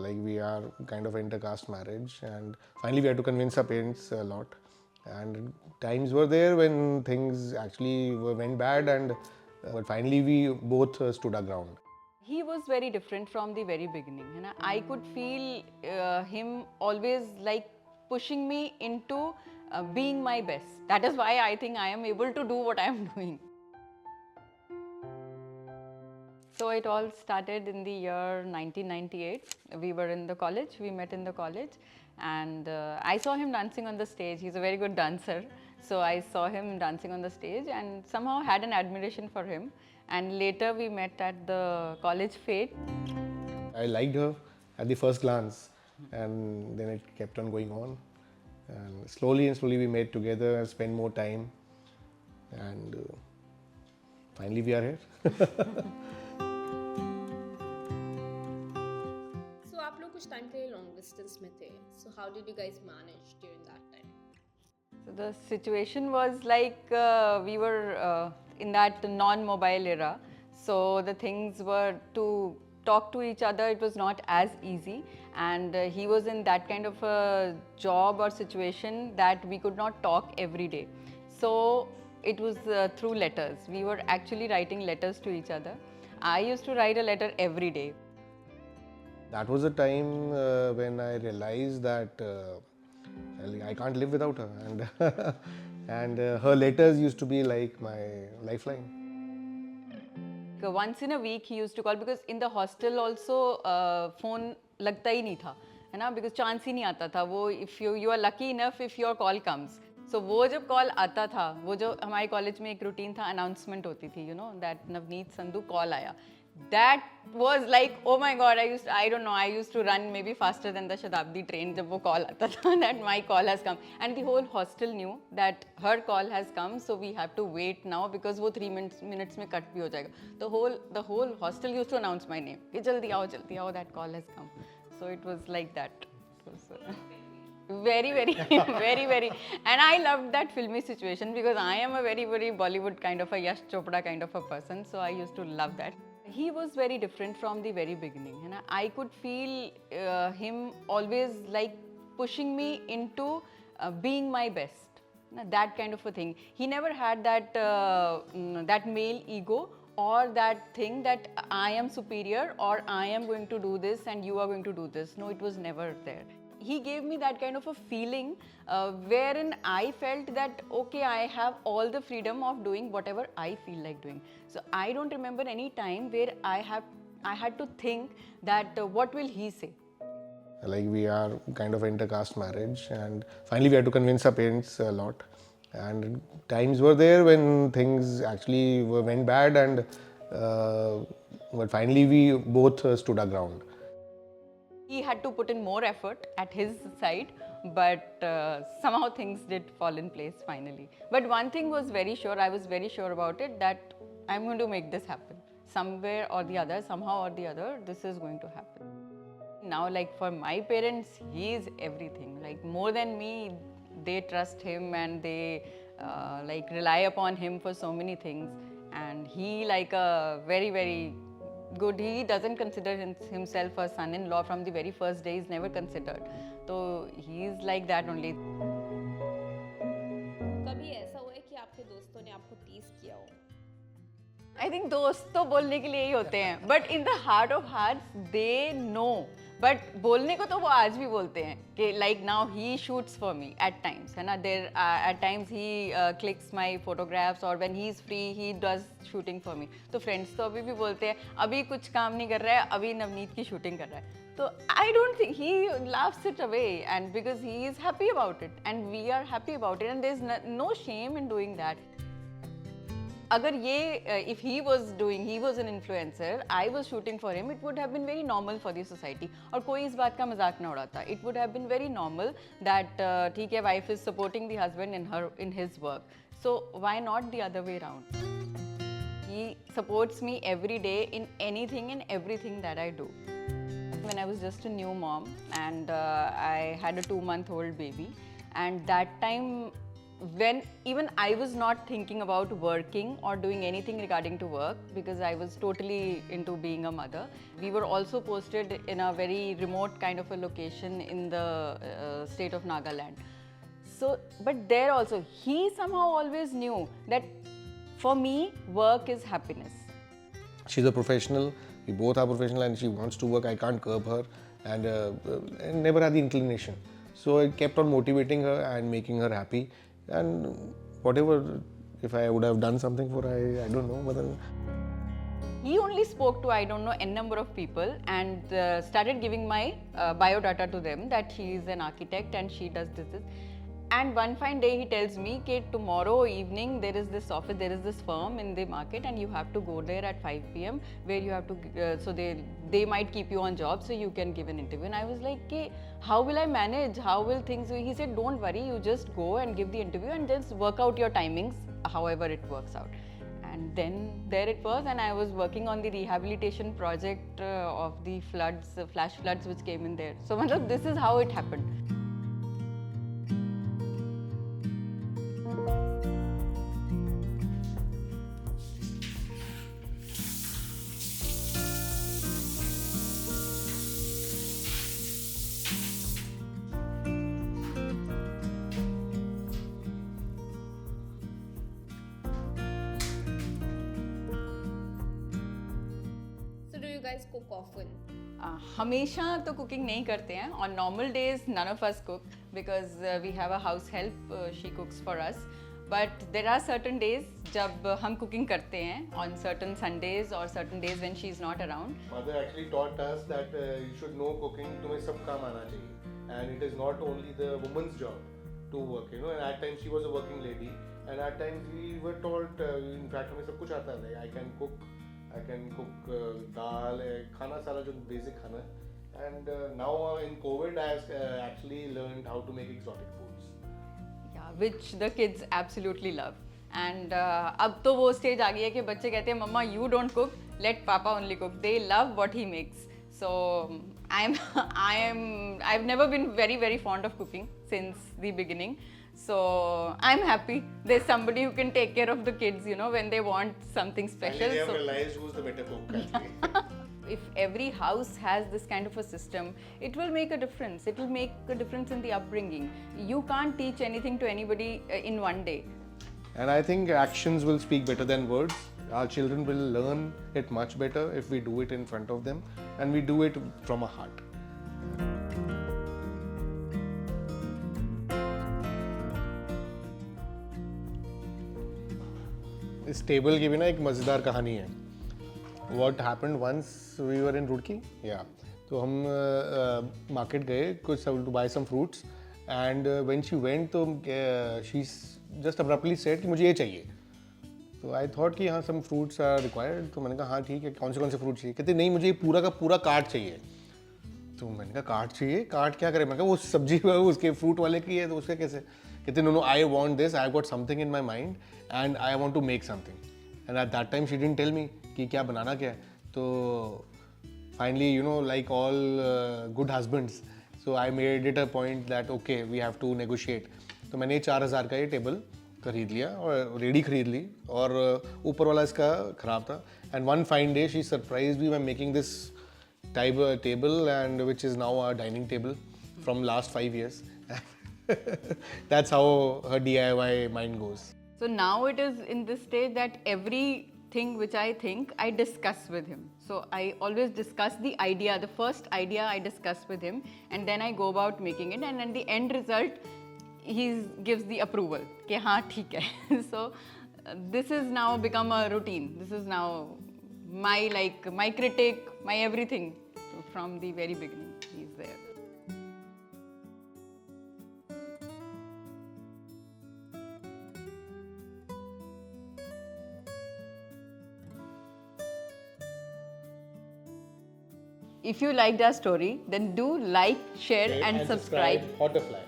Like we are kind of intercaste marriage, and finally we had to convince our parents a lot. And times were there when things actually went bad, and but finally we both stood our ground. He was very different from the very beginning. I could feel him always like pushing me into being my best. That is why I think I am able to do what I am doing. So it all started in the year 1998. We were in the college, we met in the college, and I saw him dancing on the stage. He's a very good dancer. So I saw him dancing on the stage and somehow had an admiration for him. And later we met at the college fete. I liked her at the first glance, and then it kept on going on. And slowly we made together, spent more time, and finally we are here. So आप लोग कुछ time के लिए long distance में थे. So how did you guys manage during that time? So the situation was like we were in that non-mobile era. So the things were to talk to each other, it was not as easy, and he was in that kind of a job or situation that we could not talk every day. So it was through letters. We were actually writing letters to each other. I used to write a letter every day. That was the time when I realized that I can't live without her, and and her letters used to be like my lifeline. Once in a week he used to call, because in the hostel also phone लगता ही नहीं था, है ना, because chance ही नहीं आता था वो. If you are lucky enough if your call comes. So वो जब कॉल आता था, वो जो हमारे कॉलेज में एक रूटीन था, अनाउंसमेंट होती थी, you know, that Navneet Sandhu call आया. That was like, oh my god, I don't know, I used to run maybe faster than the Shatabdi train जब वो call आता था that my call has come. And the whole hostel knew that her call has come, so we have to wait now because वो 3 minutes में cut भी हो जाएगा. The whole hostel used to announce my name कि जल्दी आओ, that call has come. So it was like that. It was, very very, and I loved that filmy situation because I am a very Bollywood kind of a Yash Chopra kind of a person, so I used to love that. He was very different from the very beginning, and I could feel him always like pushing me into being my best, that kind of a thing. He never had that that male ego or that thing that I am superior or I am going to do this and you are going to do this. No, it was never there. He gave me that kind of a feeling wherein I felt that okay, I have all the freedom of doing whatever I feel like doing. So I don't remember any time where I had to think that what will he say. Like we are kind of intercaste marriage, and finally we had to convince our parents a lot. And times were there when things actually went bad, and but finally we both stood our ground. He had to put in more effort at his side, but somehow things did fall in place finally. But one thing was very sure, I was very sure about it, that I'm going to make this happen. Somewhere or the other, somehow or the other, this is going to happen. Now, like for my parents, he is everything. Like more than me, they trust him and they like rely upon him for so many things. And he like a very good, he doesn't consider himself a son-in-law from the very first day. He's never considered. So he's like that only. कभी ऐसा हुआ है कि आपके दोस्तों ने आपको tease किया हो? I think दोस्त तो बोलने के लिए ही होते हैं, but in the heart of hearts they know. But बोलने को तो वो आज भी बोलते हैं कि like now he shoots for me at times, है ना? There at times he clicks my photographs, or when he is free he does shooting for me. तो friends तो अभी भी बोलते हैं अभी कुछ काम नहीं कर रहा है, अभी नवनीत की shooting कर रहा है. So I don't think, he laughs it away, and because he is happy about it and we are happy about it, and there is no shame in doing that. अगर ये if he was an influencer, I was shooting for him, it would have been very normal for the society. और कोई इस बात का मजाक ना उड़ाता. It would have been very normal that ठीक है, wife is supporting the husband in his work. So why not the other way around? He supports me every day in anything and everything that I do. When I was just a new mom and I had a 2-month-old baby, and that time when even I was not thinking about working or doing anything regarding to work because I was totally into being a mother. We were also posted in a very remote kind of a location in the state of Nagaland. So, but there also, he somehow always knew that for me, work is happiness. She's a professional. We both are professional, and she wants to work. I can't curb her, and I never had the inclination. So I kept on motivating her and making her happy. And whatever, if I would have done something for her, I don't know. But then He only spoke to, I don't know, n number of people and started giving my biodata to them that he is an architect and she does this. And one fine day he tells me that tomorrow evening there is this office, there is this firm in the market and you have to go there at 5 p.m. where you have to, so they might keep you on job so you can give an interview. And I was like, okay, how will I manage? How will things, he said, don't worry, you just go and give the interview and just work out your timings, however it works out. And then there it was, and I was working on the rehabilitation project of the floods, flash floods which came in there. So this is how it happened. So do you guys cook often? हमेशा तो cooking नहीं करते हैं. On normal days, none of us cook because we have a house help. She cooks for us. But there are certain days जब हम cooking करते हैं on certain Sundays or certain days when she is not around. mother actually taught us that you should know cooking. तुम्हें सब काम आना चाहिए. And it is not only the woman's job to work, you know. And at times she was a working lady, and at times we were told, in fact, हमें सब कुछ आता है. I can cook dal, खाना सारा जो basic खाना है. And now in COVID, I have actually learned how to make exotic foods. Yeah, which the kids absolutely love. And अब तो वो stage आ गई है कि बच्चे कहते हैं मम्मा you don't cook, let papa only cook. They love what he makes. So I've never been very fond of cooking since the beginning. So I'm happy there's somebody who can take care of the kids, you know, when they want something special. Finally, they have So realized who's the better cook. Actually. if every house has this kind of a system, it will make a difference. It will make a difference in the upbringing. You can't teach anything to anybody in one day. And I think actions will speak better than words. Our children will learn it much better if we do it in front of them and we do it from a heart. इस table की भी ना एक मज़ेदार कहानी है. What happened once we were in Roorkee? Yeah. तो हम मार्केट गए कुछ to buy some fruits and when she went तो she just abruptly said कि मुझे ये चाहिए. तो आई थॉट कि हाँ सम फ्रूट्स आर रिक्वायर्ड. तो मैंने कहा हाँ ठीक है कौन से फ्रूट चाहिए. कहते नहीं मुझे ये पूरा का पूरा कार्ट चाहिए. तो मैंने कहा कार्ट चाहिए कार्ट क्या करें. मैं कहा वो सब्जी उसके फ्रूट वाले की है तो उसके कैसे. कहते no I want this I got something in my mind and I want to make something. And at that time she didn't tell me कि क्या बनाना क्या है. तो finally you know like all good husbands so I made it a point that okay we have to negotiate. तो मैंने 4,000 का ये टेबल खरीद लिया और रेडी खरीद ली और ऊपर वाला इसका ख़राब था. And one fine day she surprise me by making this table and which is now our dining table from last 5 years. That's how her DIY mind goes. So now it is in this stage that everything which I think I discuss with him. So I always discuss the idea, the first idea I discuss with him and then I go about making it and then the end result he gives the approval कि हाँ ठीक है. So this is now become a routine. This is now my critic, my everything. From the very beginning, he's there. If you liked our story, then do like, share and subscribe. Butterfly.